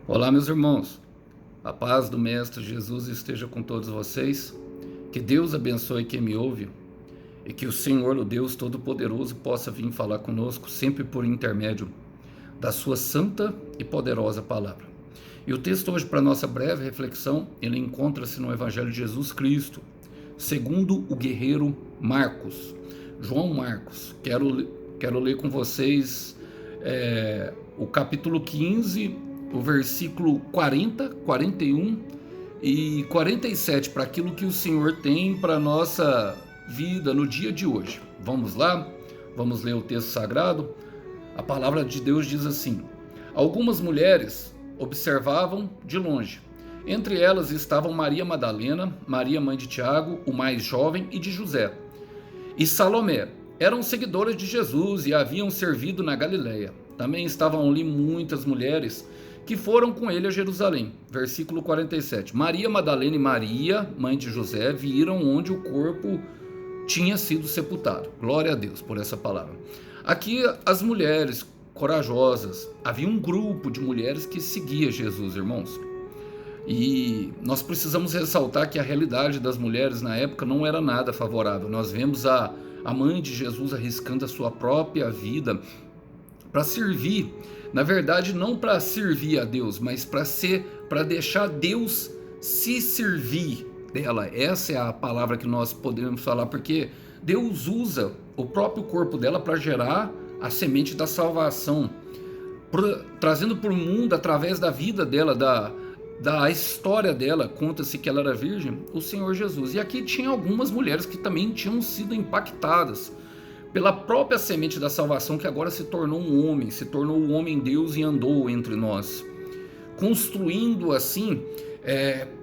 Olá, meus irmãos. A paz do Mestre Jesus esteja com todos vocês. Que Deus abençoe quem me ouve e que o Senhor, o Deus Todo-Poderoso, possa vir falar conosco sempre por intermédio da sua santa e poderosa palavra. E o texto hoje, para nossa breve reflexão, ele encontra-se no Evangelho de Jesus Cristo, segundo o guerreiro Marcos, João Marcos. Quero ler com vocês o capítulo 15, o versículo 40, 41 e 47, para aquilo que o Senhor tem para a nossa vida no dia de hoje. Vamos lá? Vamos ler o texto sagrado? A palavra de Deus diz assim: algumas mulheres observavam de longe. Entre elas estavam Maria Madalena, Maria mãe de Tiago, o mais jovem, e de José, e Salomé. Eram seguidoras de Jesus e haviam servido na Galileia. Também estavam ali muitas mulheres que foram com ele a Jerusalém. Versículo 47. Maria Madalena e Maria, mãe de José, viram onde o corpo tinha sido sepultado. Glória a Deus por essa palavra. Aqui as mulheres corajosas, havia um grupo de mulheres que seguia Jesus, irmãos. E nós precisamos ressaltar que a realidade das mulheres na época não era nada favorável. Nós vemos a mãe de Jesus arriscando a sua própria vida para servir, na verdade não para servir a Deus, mas para deixar Deus se servir dela. Essa é a palavra que nós podemos falar, porque Deus usa o próprio corpo dela para gerar a semente da salvação, trazendo para o mundo através da vida dela, da história dela. Conta-se que ela era virgem, o Senhor Jesus. E aqui tinha algumas mulheres que também tinham sido impactadas pela própria semente da salvação, que agora se tornou um homem, se tornou o homem Deus e andou entre nós, construindo assim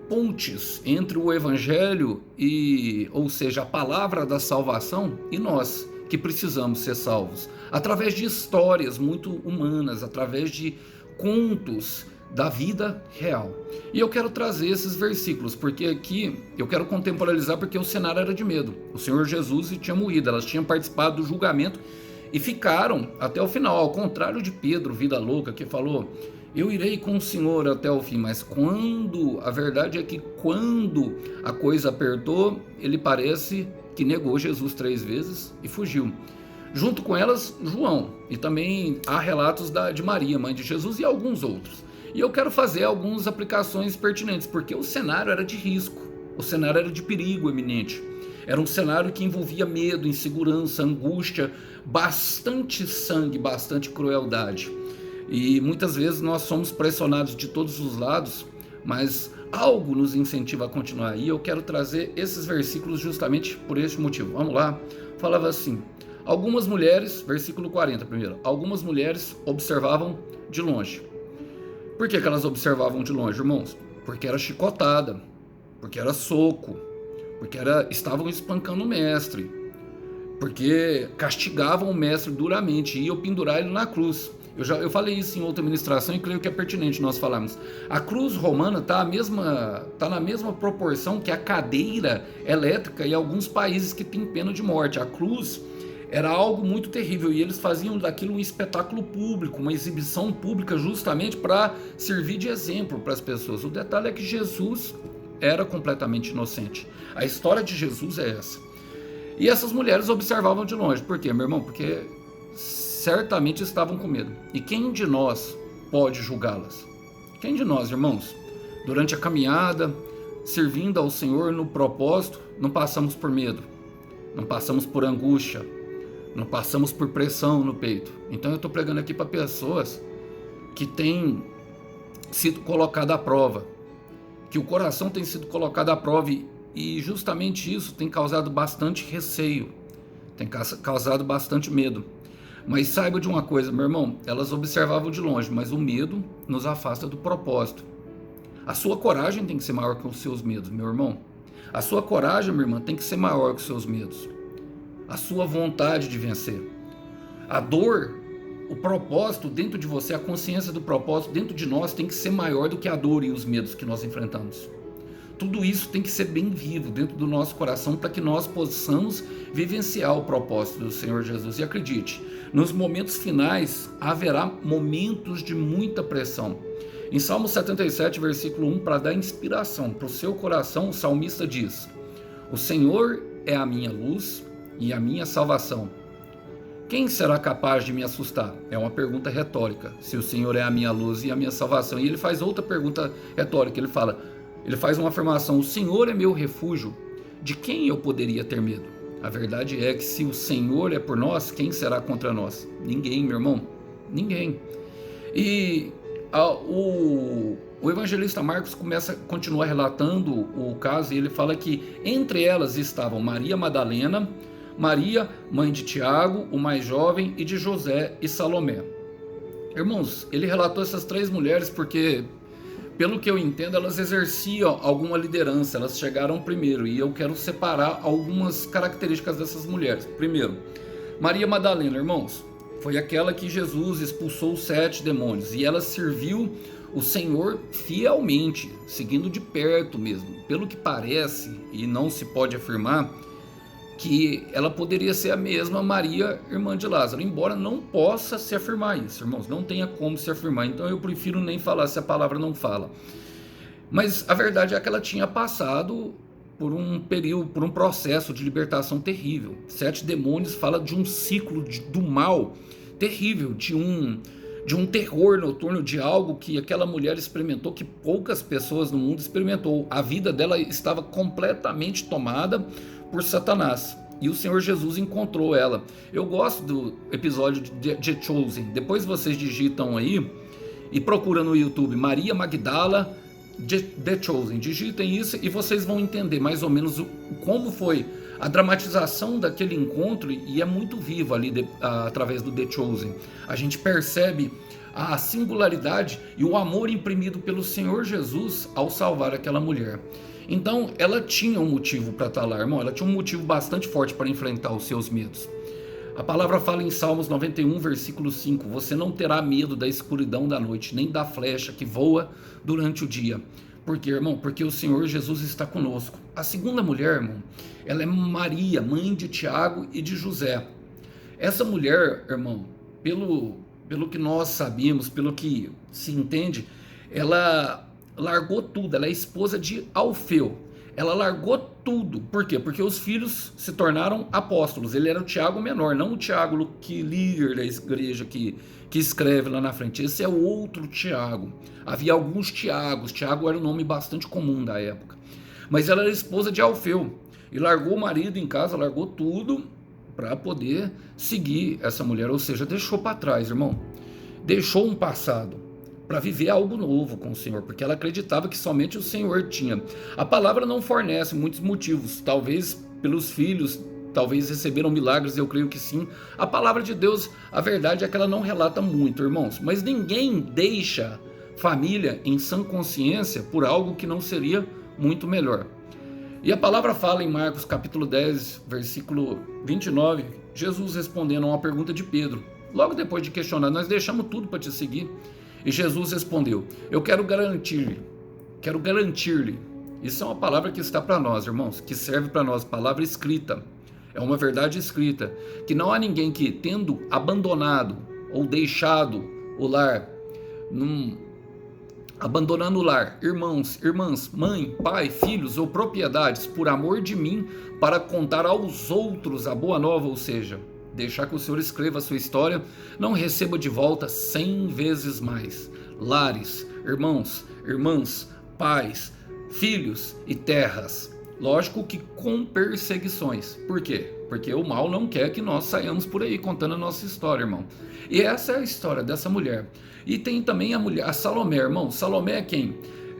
pontes entre o Evangelho, ou seja, a palavra da salvação, e nós que precisamos ser salvos, através de histórias muito humanas, através de contos da vida real. E eu quero trazer esses versículos, porque aqui eu quero contemporalizar, porque o cenário era de medo. O Senhor Jesus tinha morrido, elas tinham participado do julgamento e ficaram até o final, ao contrário de Pedro, vida louca, que falou: eu irei com o Senhor até o fim. Mas a verdade é que quando a coisa apertou, ele parece que negou Jesus 3 vezes e fugiu. Junto com elas, João, e também há relatos de Maria, mãe de Jesus, e alguns outros. E eu quero fazer algumas aplicações pertinentes, porque o cenário era de risco, o cenário era de perigo eminente. Era um cenário que envolvia medo, insegurança, angústia, bastante sangue, bastante crueldade. E muitas vezes nós somos pressionados de todos os lados, mas algo nos incentiva a continuar. E eu quero trazer esses versículos justamente por este motivo. Vamos lá? Falava assim: algumas mulheres, versículo 40 primeiro, algumas mulheres observavam de longe. Por que elas observavam de longe, irmãos? Porque era chicotada, porque era soco, porque estavam espancando o mestre, porque castigavam o mestre duramente e iam pendurar ele na cruz. Eu falei isso em outra ministração e creio que é pertinente nós falarmos. A cruz romana está na mesma proporção que a cadeira elétrica em alguns países que têm pena de morte. A cruz era algo muito terrível e eles faziam daquilo um espetáculo público, uma exibição pública, justamente para servir de exemplo para as pessoas. O detalhe é que Jesus era completamente inocente. A história de Jesus é essa. E essas mulheres observavam de longe. Por quê, meu irmão? Porque certamente estavam com medo. E quem de nós pode julgá-las? Quem de nós, irmãos? Durante a caminhada, servindo ao Senhor no propósito, não passamos por medo, não passamos por angústia, não passamos por pressão no peito. Então eu estou pregando aqui para pessoas que têm sido colocadas à prova, que o coração tem sido colocado à prova, e justamente isso tem causado bastante receio, tem causado bastante medo. Mas saiba de uma coisa, meu irmão, elas observavam de longe, mas o medo nos afasta do propósito. A sua coragem tem que ser maior que os seus medos, meu irmão. A sua coragem, minha irmã, tem que ser maior que os seus medos. A sua vontade de vencer. A dor, o propósito dentro de você, a consciência do propósito dentro de nós tem que ser maior do que a dor e os medos que nós enfrentamos. Tudo isso tem que ser bem vivo dentro do nosso coração para que nós possamos vivenciar o propósito do Senhor Jesus. E acredite, nos momentos finais haverá momentos de muita pressão. Em Salmo 77, versículo 1, para dar inspiração para o seu coração, o salmista diz: o Senhor é a minha luz e a minha salvação. Quem será capaz de me assustar? É uma pergunta retórica. Se o Senhor é a minha luz e a minha salvação. E ele faz outra pergunta retórica. Ele faz uma afirmação: o Senhor é meu refúgio. De quem eu poderia ter medo? A verdade é que se o Senhor é por nós, quem será contra nós? Ninguém, meu irmão. Ninguém. E o evangelista Marcos continua relatando o caso, e ele fala que entre elas estavam Maria Madalena, Maria, mãe de Tiago, o mais jovem, e de José e Salomé. Irmãos, ele relatou essas três mulheres porque, pelo que eu entendo, elas exerciam alguma liderança, elas chegaram primeiro, e eu quero separar algumas características dessas mulheres. Primeiro, Maria Madalena, irmãos, foi aquela que Jesus expulsou os 7 demônios, e ela serviu o Senhor fielmente, seguindo de perto mesmo. Pelo que parece, e não se pode afirmar, que ela poderia ser a mesma Maria, irmã de Lázaro, embora não possa se afirmar isso, irmãos, não tenha como se afirmar, então eu prefiro nem falar se a palavra não fala. Mas a verdade é que ela tinha passado por um período, por um processo de libertação terrível. 7 demônios fala de um ciclo do mal terrível, de um terror noturno, de algo que aquela mulher experimentou, que poucas pessoas no mundo experimentou. A vida dela estava completamente tomada por Satanás, e o Senhor Jesus encontrou ela. Eu gosto do episódio de The Chosen. Depois vocês digitam aí e procuram no YouTube Maria Magdala The Chosen, digitem isso e vocês vão entender mais ou menos como foi a dramatização daquele encontro, e é muito vivo ali através do The Chosen. A gente percebe a singularidade e o amor imprimido pelo Senhor Jesus ao salvar aquela mulher. Então ela tinha um motivo para estar lá, irmão, ela tinha um motivo bastante forte para enfrentar os seus medos. A palavra fala em Salmos 91, versículo 5, você não terá medo da escuridão da noite, nem da flecha que voa durante o dia. Por quê, irmão? Porque o Senhor Jesus está conosco. A segunda mulher, irmão, ela é Maria, mãe de Tiago e de José. Essa mulher, irmão, pelo que nós sabemos, pelo que se entende, ela largou tudo, ela é esposa de Alfeu. Ela largou tudo. Por quê? Porque os filhos se tornaram apóstolos. Ele era o Tiago menor, não o Tiago que líder da igreja que escreve lá na frente. Esse é o outro Tiago. Havia alguns Tiagos. Tiago era um nome bastante comum da época. Mas ela era esposa de Alfeu. E largou o marido em casa, largou tudo para poder seguir essa mulher. Ou seja, deixou para trás, irmão. Deixou um passado para viver algo novo com o Senhor, porque ela acreditava que somente o Senhor tinha. A palavra não fornece muitos motivos, talvez pelos filhos, talvez receberam milagres, eu creio que sim. A palavra de Deus, a verdade é que ela não relata muito, irmãos, mas ninguém deixa família em sã consciência por algo que não seria muito melhor. E a palavra fala em Marcos capítulo 10, versículo 29, Jesus respondendo a uma pergunta de Pedro, logo depois de questionar, nós deixamos tudo para te seguir. E Jesus respondeu, eu quero garantir-lhe, isso é uma palavra que está para nós, irmãos, que serve para nós, palavra escrita, é uma verdade escrita, que não há ninguém que, tendo abandonado ou deixado o lar, abandonando o lar, irmãos, irmãs, mãe, pai, filhos ou propriedades, por amor de mim, para contar aos outros a boa nova, ou seja, deixar que o Senhor escreva a sua história, não receba de volta 100 vezes mais. Lares, irmãos, irmãs, pais, filhos e terras. Lógico que com perseguições. Por quê? Porque o mal não quer que nós saiamos por aí contando a nossa história, irmão. E essa é a história dessa mulher. E tem também a mulher, a Salomé, irmão. Salomé é quem?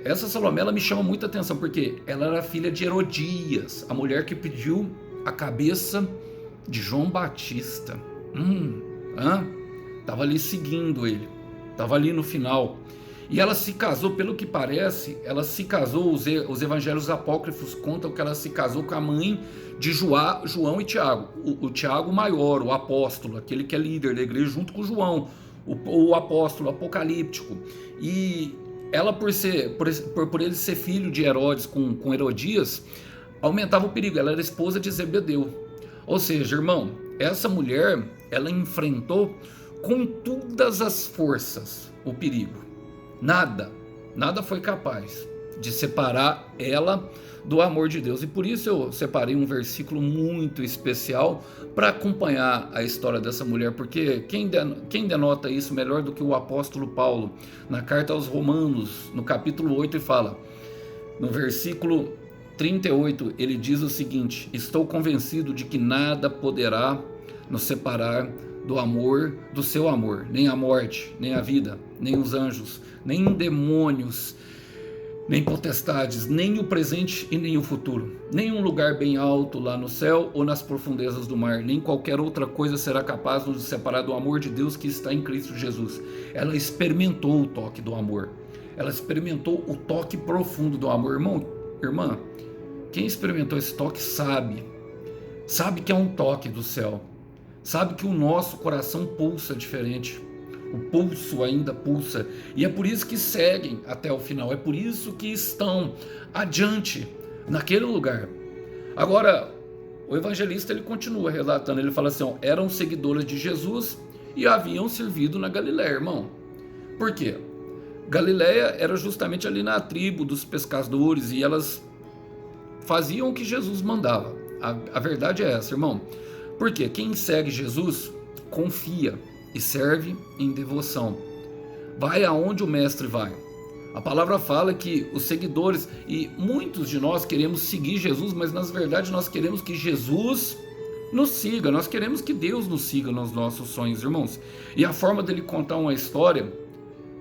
Essa Salomé, ela me chama muita atenção, porque ela era filha de Herodias, a mulher que pediu a cabeça de João Batista. Tava ali seguindo ele, tava ali no final. E ela se casou, pelo que parece, ela se casou, os evangelhos apócrifos contam que ela se casou com a mãe de João e Tiago, o Tiago maior, o apóstolo, aquele que é líder da igreja, junto com João, o apóstolo apocalíptico. E ela, por ele ser filho de Herodes com Herodias, aumentava o perigo. Ela era esposa de Zebedeu. Ou seja, irmão, essa mulher, ela enfrentou com todas as forças o perigo. Nada foi capaz de separar ela do amor de Deus. E por isso eu separei um versículo muito especial para acompanhar a história dessa mulher, porque quem denota isso melhor do que o apóstolo Paulo, na carta aos Romanos, no capítulo 8, e fala, no versículo 38, ele diz o seguinte: estou convencido de que nada poderá nos separar do amor, do seu amor, nem a morte, nem a vida, nem os anjos, nem demônios, nem potestades, nem o presente e nem o futuro, nem um lugar bem alto lá no céu ou nas profundezas do mar, nem qualquer outra coisa será capaz de nos separar do amor de Deus que está em Cristo Jesus. Ela experimentou o toque do amor, ela experimentou o toque profundo do amor. Irmão, irmã, quem experimentou esse toque sabe que é um toque do céu, sabe que o nosso coração pulsa diferente. O pulso ainda pulsa, e é por isso que seguem até o final, é por isso que estão adiante naquele lugar. Agora, o evangelista ele continua relatando, ele fala assim, ó, eram seguidoras de Jesus e haviam servido na Galiléia, irmão. Por quê? Galiléia era justamente ali na tribo dos pescadores, e elas faziam o que Jesus mandava. A verdade é essa, irmão. Porque quem segue Jesus confia e serve em devoção. Vai aonde o mestre vai. A palavra fala que os seguidores, e muitos de nós queremos seguir Jesus, mas na verdade nós queremos que Jesus nos siga, nós queremos que Deus nos siga nos nossos sonhos, irmãos. E a forma dele contar uma história,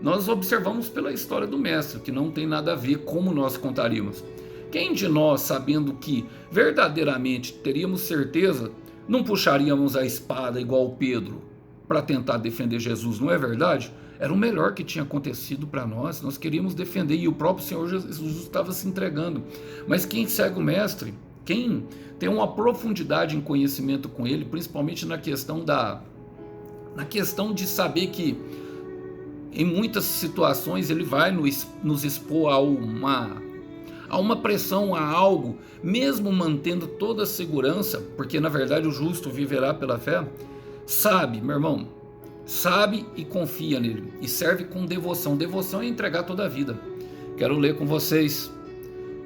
nós observamos pela história do mestre, que não tem nada a ver como nós contaríamos. Quem de nós, sabendo que verdadeiramente teríamos certeza, não puxaríamos a espada igual Pedro para tentar defender Jesus, não é verdade? Era o melhor que tinha acontecido para nós queríamos defender, e o próprio Senhor Jesus estava se entregando. Mas quem segue o mestre, quem tem uma profundidade em conhecimento com ele, principalmente na questão de saber que em muitas situações ele vai nos expor a uma pressão, a algo, mesmo mantendo toda a segurança, porque na verdade o justo viverá pela fé. Sabe, meu irmão, sabe e confia nele, e serve com devoção. Devoção é entregar toda a vida. Quero ler com vocês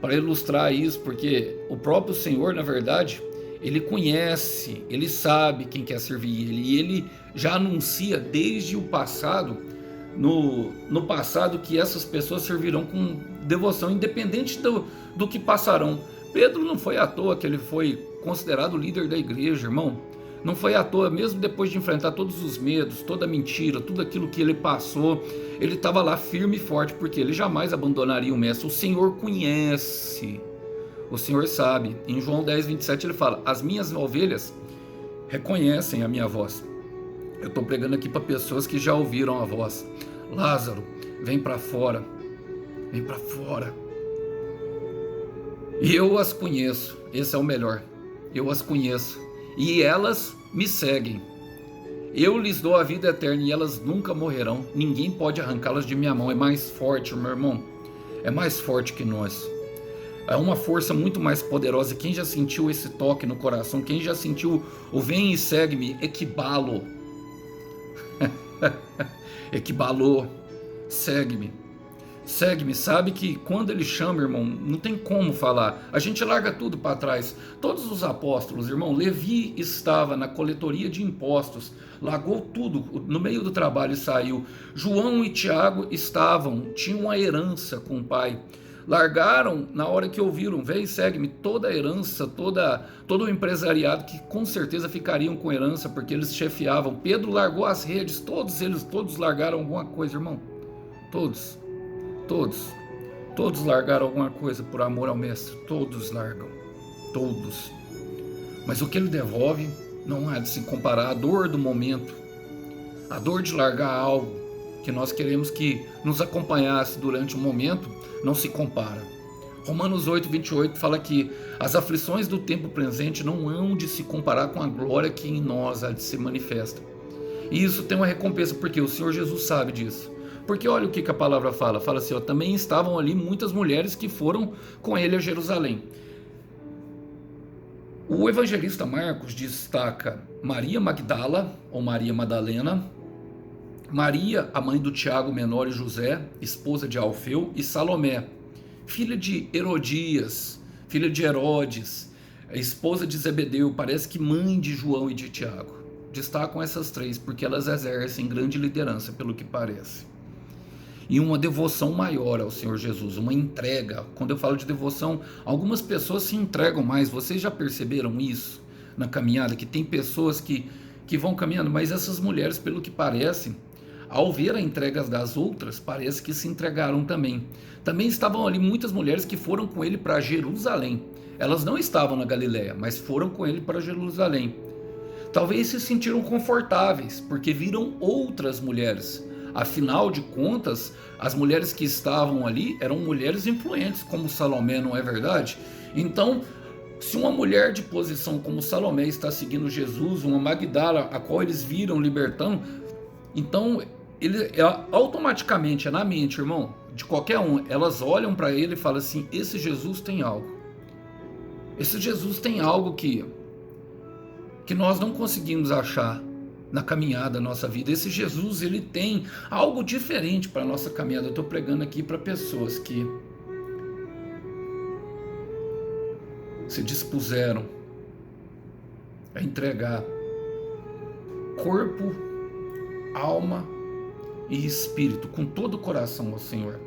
para ilustrar isso, porque o próprio Senhor, na verdade, ele conhece, ele sabe quem quer servir ele, e ele já anuncia desde o passado, no passado, que essas pessoas servirão com devoção, independente do que passarão. Pedro não foi à toa que ele foi considerado líder da igreja, irmão. Não foi à toa, mesmo depois de enfrentar todos os medos, toda a mentira, tudo aquilo que ele passou, ele estava lá firme e forte, porque ele jamais abandonaria o mestre. O Senhor conhece, o Senhor sabe. Em João 10, 27 ele fala, as minhas ovelhas reconhecem a minha voz. Eu estou pregando aqui para pessoas que já ouviram a voz. Lázaro, vem para fora, vem para fora. E eu as conheço, esse é o melhor, eu as conheço. E elas me seguem. Eu lhes dou a vida eterna e elas nunca morrerão. Ninguém pode arrancá-las de minha mão. É mais forte, meu irmão. É mais forte que nós. É uma força muito mais poderosa. Quem já sentiu esse toque no coração, quem já sentiu o vem e segue-me, equibalo. Equibalou. Segue-me. Segue-me, sabe que quando ele chama, irmão, não tem como falar. A gente larga tudo para trás. Todos os apóstolos, irmão, Levi estava na coletoria de impostos, largou tudo, no meio do trabalho e saiu. João e Tiago tinham uma herança com o pai. Largaram na hora que ouviram, vem e segue-me, toda a herança, todo o empresariado, que com certeza ficariam com herança, porque eles chefiavam. Pedro largou as redes, todos largaram alguma coisa, irmão. Todos largaram alguma coisa por amor ao mestre. Todos largam, todos. Mas o que ele devolve não há de se comparar à dor do momento, a dor de largar algo que nós queremos que nos acompanhasse durante um momento, não se compara. Romanos 8, 28 fala que as aflições do tempo presente não hão de se comparar com a glória que em nós há de se manifesta. E isso tem uma recompensa, porque o Senhor Jesus sabe disso. Porque olha o que a palavra fala assim, ó, também estavam ali muitas mulheres que foram com ele a Jerusalém. O evangelista Marcos destaca Maria Magdala, ou Maria Madalena, Maria, a mãe do Tiago menor e José, esposa de Alfeu, e Salomé, filha de Herodias, filha de Herodes, esposa de Zebedeu, parece que mãe de João e de Tiago. Destacam essas três porque elas exercem grande liderança, pelo que parece. E uma devoção maior ao Senhor Jesus, uma entrega. Quando eu falo de devoção, algumas pessoas se entregam mais. Vocês já perceberam isso na caminhada? Que tem pessoas que vão caminhando, mas essas mulheres, pelo que parece, ao ver a entrega das outras, parece que se entregaram também. Também estavam ali muitas mulheres que foram com ele para Jerusalém. Elas não estavam na Galileia, mas foram com ele para Jerusalém. Talvez se sentiram confortáveis, porque viram outras mulheres. Afinal de contas, as mulheres que estavam ali eram mulheres influentes, como Salomé, não é verdade? Então, se uma mulher de posição como Salomé está seguindo Jesus, uma Magdala, a qual eles viram libertando, então automaticamente, é na mente, irmão, de qualquer um, elas olham para ele e falam assim: esse Jesus tem algo. Esse Jesus tem algo que nós não conseguimos achar na caminhada da nossa vida. Esse Jesus, ele tem algo diferente para a nossa caminhada. Eu estou pregando aqui para pessoas que se dispuseram a entregar corpo, alma e espírito com todo o coração ao Senhor.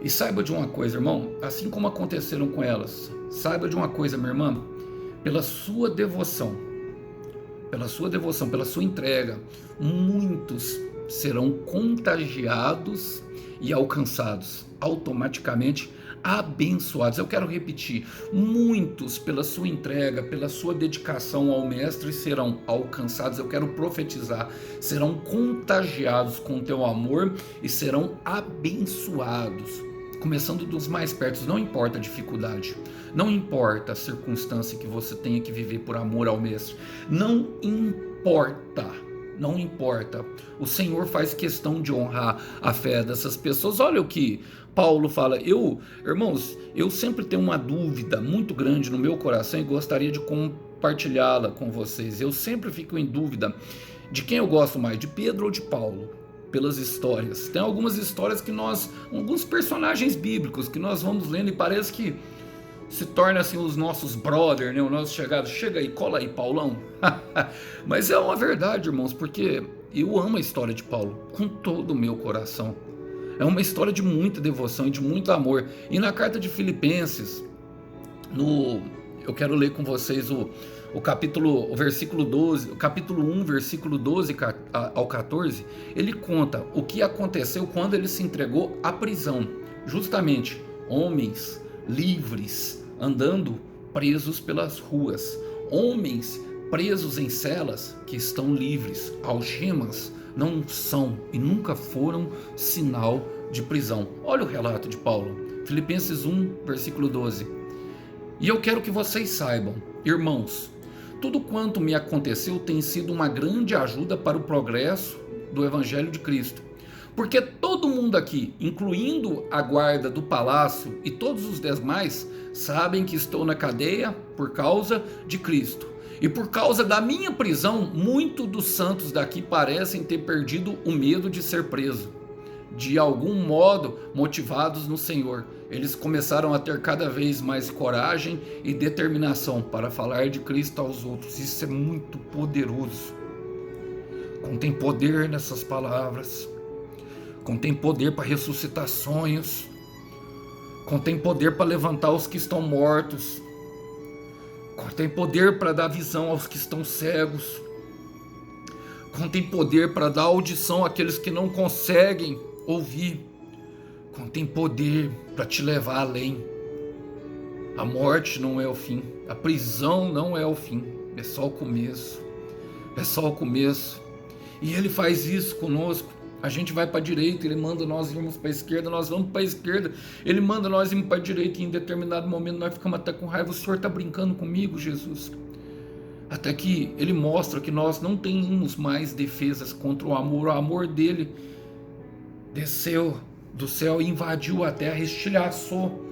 E saiba de uma coisa, irmão, assim como aconteceram com elas, saiba de uma coisa, minha irmã, pela sua devoção, pela sua entrega, muitos serão contagiados e alcançados, automaticamente abençoados. Eu quero repetir: muitos, pela sua entrega, pela sua dedicação ao Mestre, serão alcançados. Eu quero profetizar: serão contagiados com o teu amor e serão abençoados. Começando dos mais perto, não importa a dificuldade, não importa a circunstância que você tenha que viver por amor ao Mestre, não importa. O Senhor faz questão de honrar a fé dessas pessoas. Olha o que Paulo fala. Irmãos, eu sempre tenho uma dúvida muito grande no meu coração e gostaria de compartilhá-la com vocês. Eu sempre fico em dúvida de quem eu gosto mais, de Pedro ou de Paulo, pelas histórias. Tem algumas histórias que alguns personagens bíblicos que nós vamos lendo e parece que se torna assim os nossos brother, né? O nosso chegado, chega aí, cola aí, Paulão. Mas é uma verdade, irmãos, porque eu amo a história de Paulo com todo o meu coração. É uma história de muita devoção e de muito amor. E na carta de Filipenses, eu quero ler com vocês o versículo 12, o capítulo 1, versículo 12 ao 14, ele conta o que aconteceu quando ele se entregou à prisão. Justamente, homens livres andando presos pelas ruas, homens presos em celas que estão livres. Algemas não são e nunca foram sinal de prisão. Olha o relato de Paulo, Filipenses 1, versículo 12. E eu quero que vocês saibam, irmãos, tudo quanto me aconteceu tem sido uma grande ajuda para o progresso do Evangelho de Cristo. Porque todo mundo aqui, incluindo a guarda do palácio e todos os demais, sabem que estou na cadeia por causa de Cristo. E por causa da minha prisão, muitos dos santos daqui parecem ter perdido o medo de ser preso. De algum modo, motivados no Senhor, eles começaram a ter cada vez mais coragem e determinação para falar de Cristo aos outros. Isso é muito poderoso. Contém poder nessas palavras. Contém poder para ressuscitar sonhos. Contém poder para levantar os que estão mortos. Contém poder para dar visão aos que estão cegos. Contém poder para dar audição àqueles que não conseguem ouvir. Contém poder para te levar além. A morte não é o fim. A prisão não é o fim. É só o começo. É só o começo. E ele faz isso conosco. A gente vai para a direita, ele manda nós irmos para a esquerda, nós vamos para a esquerda, ele manda nós irmos para a direita e em determinado momento nós ficamos até com raiva. O Senhor está brincando comigo, Jesus? Até que ele mostra que nós não temos mais defesas contra o amor dele desceu do céu e invadiu a terra, estilhaçou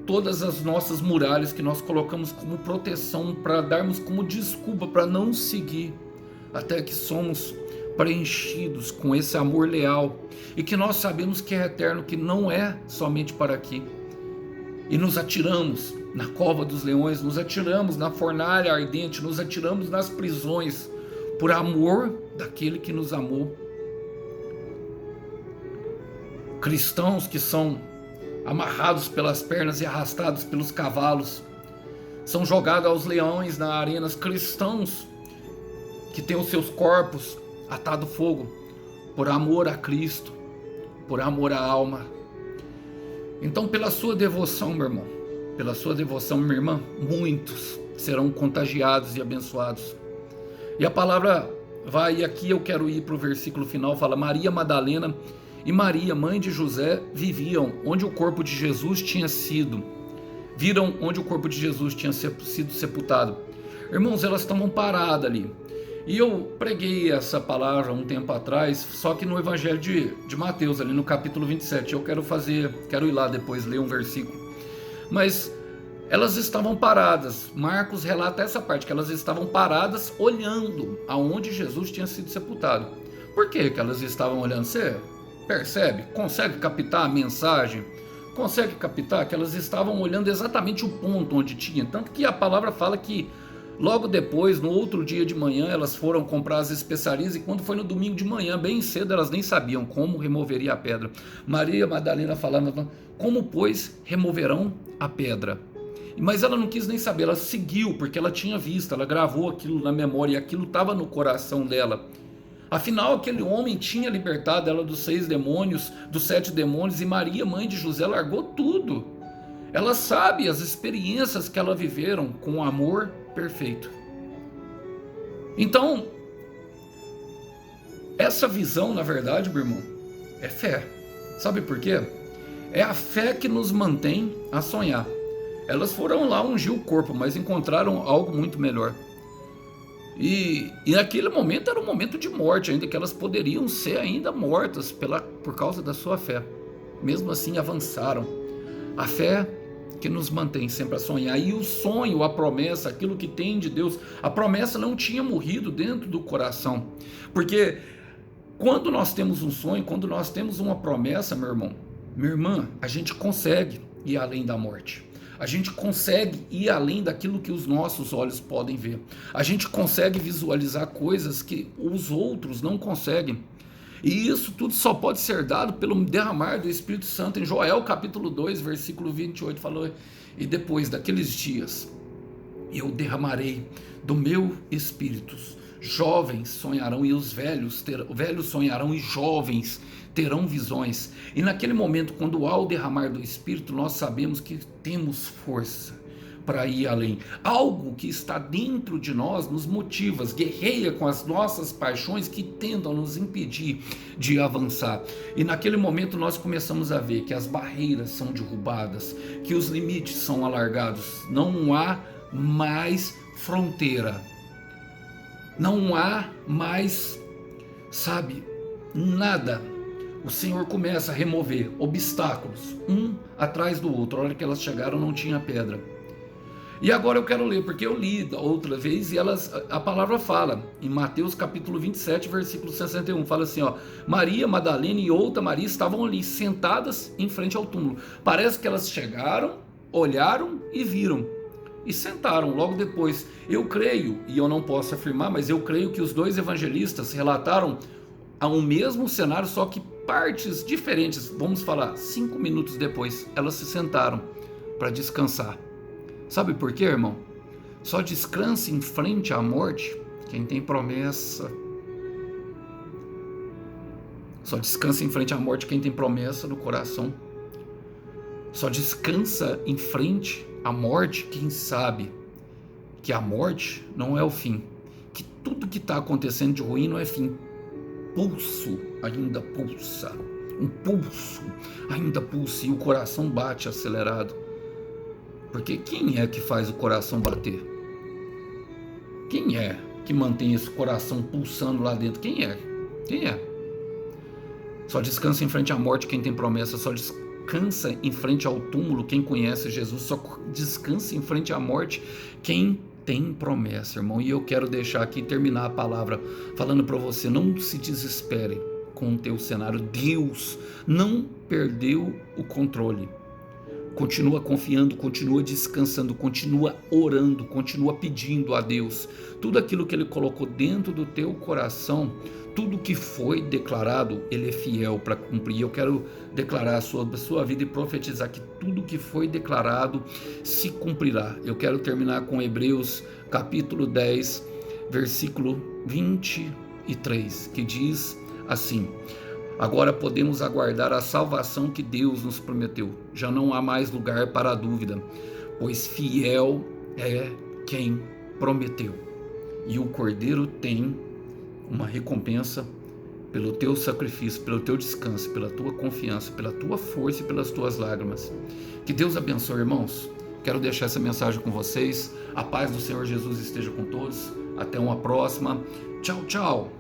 todas as nossas muralhas que nós colocamos como proteção, para darmos como desculpa para não seguir, até que somos preenchidos com esse amor leal e que nós sabemos que é eterno, que não é somente para aqui. E nos atiramos na cova dos leões, nos atiramos na fornalha ardente, nos atiramos nas prisões por amor daquele que nos amou. Cristãos que são amarrados pelas pernas e arrastados pelos cavalos, são jogados aos leões nas arenas. Cristãos que têm os seus corpos atados a fogo por amor a Cristo, por amor à alma. Então, pela sua devoção, meu irmão, pela sua devoção, minha irmã, muitos serão contagiados e abençoados. E a palavra vai, e aqui eu quero ir para o versículo final, fala: Maria Madalena e Maria, mãe de José, viviam onde o corpo de Jesus tinha sido. Viram onde o corpo de Jesus tinha sido sepultado. Irmãos, elas estavam paradas ali. E eu preguei essa palavra um tempo atrás, só que no Evangelho de Mateus, ali no capítulo 27. Eu quero ir lá depois ler um versículo. Mas elas estavam paradas. Marcos relata essa parte, que elas estavam paradas olhando aonde Jesus tinha sido sepultado. Por que elas estavam olhando? Você percebe? Consegue captar a mensagem? Consegue captar que elas estavam olhando exatamente o ponto onde tinha? Tanto que a palavra fala que logo depois, no outro dia de manhã, elas foram comprar as especiarias, e quando foi no domingo de manhã, bem cedo, elas nem sabiam como removeria a pedra. Maria Madalena falando: como, pois, removerão a pedra? Mas ela não quis nem saber, ela seguiu, porque ela tinha visto, ela gravou aquilo na memória, e aquilo estava no coração dela. Afinal, aquele homem tinha libertado ela dos 6 demônios, dos 7 demônios, e Maria, mãe de José, largou tudo. Ela sabe as experiências que ela viveram com o amor perfeito. Então, essa visão, na verdade, meu irmão, é fé. Sabe por quê? É a fé que nos mantém a sonhar. Elas foram lá ungir o corpo, mas encontraram algo muito melhor. E naquele momento era um momento de morte, ainda que elas poderiam ser ainda mortas por causa da sua fé. Mesmo assim avançaram. A fé que nos mantém sempre a sonhar. E o sonho, a promessa, aquilo que tem de Deus, a promessa não tinha morrido dentro do coração. Porque quando nós temos um sonho, quando nós temos uma promessa, meu irmão, minha irmã, a gente consegue ir além da morte. A gente consegue ir além daquilo que os nossos olhos podem ver. A gente consegue visualizar coisas que os outros não conseguem. E isso tudo só pode ser dado pelo derramar do Espírito Santo. Em Joel capítulo 2, versículo 28, falou: e depois daqueles dias eu derramarei do meu Espírito. Jovens sonharão e os velhos sonharão e jovens terão visões. E naquele momento, quando há o derramar do Espírito, nós sabemos que temos força para ir além. Algo que está dentro de nós nos motiva, guerreia com as nossas paixões que tentam nos impedir de avançar. E naquele momento nós começamos a ver que as barreiras são derrubadas, que os limites são alargados. Não há mais fronteira. Não há mais, nada. O Senhor começa a remover obstáculos, um atrás do outro. A hora que elas chegaram não tinha pedra. E agora eu quero ler, porque eu li da outra vez e a palavra fala, em Mateus capítulo 27, versículo 61, fala assim, Maria Madalena e outra Maria estavam ali, sentadas em frente ao túmulo. Parece que elas chegaram, olharam e viram. E sentaram logo depois. Eu creio, e eu não posso afirmar, mas eu creio que os dois evangelistas relataram a um mesmo cenário, só que partes diferentes. Vamos falar, 5 minutos depois, elas se sentaram para descansar. Sabe por quê, irmão? Só descansa em frente à morte quem tem promessa. Só descansa em frente à morte quem tem promessa no coração. Só descansa em frente à morte quem sabe que a morte não é o fim, que tudo que está acontecendo de ruim não é fim. Pulso ainda pulsa, um pulso ainda pulsa e o coração bate acelerado. Porque quem é que faz o coração bater? Quem é que mantém esse coração pulsando lá dentro? Quem é? Quem é? Só descansa em frente à morte quem tem promessa, só descansa em frente ao túmulo quem conhece Jesus, só descansa em frente à morte quem tem promessa, irmão. E eu quero deixar aqui, terminar a palavra falando para você, não se desespere com o teu cenário. Deus não perdeu o controle. Continua confiando, continua descansando, continua orando, continua pedindo a Deus. Tudo aquilo que Ele colocou dentro do teu coração, tudo que foi declarado, Ele é fiel para cumprir. Eu quero declarar sobre a sua vida e profetizar que tudo que foi declarado se cumprirá. Eu quero terminar com Hebreus capítulo 10, versículo 23, que diz assim: agora podemos aguardar a salvação que Deus nos prometeu. Já não há mais lugar para a dúvida, pois fiel é quem prometeu. E o Cordeiro tem uma recompensa pelo teu sacrifício, pelo teu descanso, pela tua confiança, pela tua força e pelas tuas lágrimas. Que Deus abençoe, irmãos. Quero deixar essa mensagem com vocês. A paz do Senhor Jesus esteja com todos. Até uma próxima. Tchau, tchau.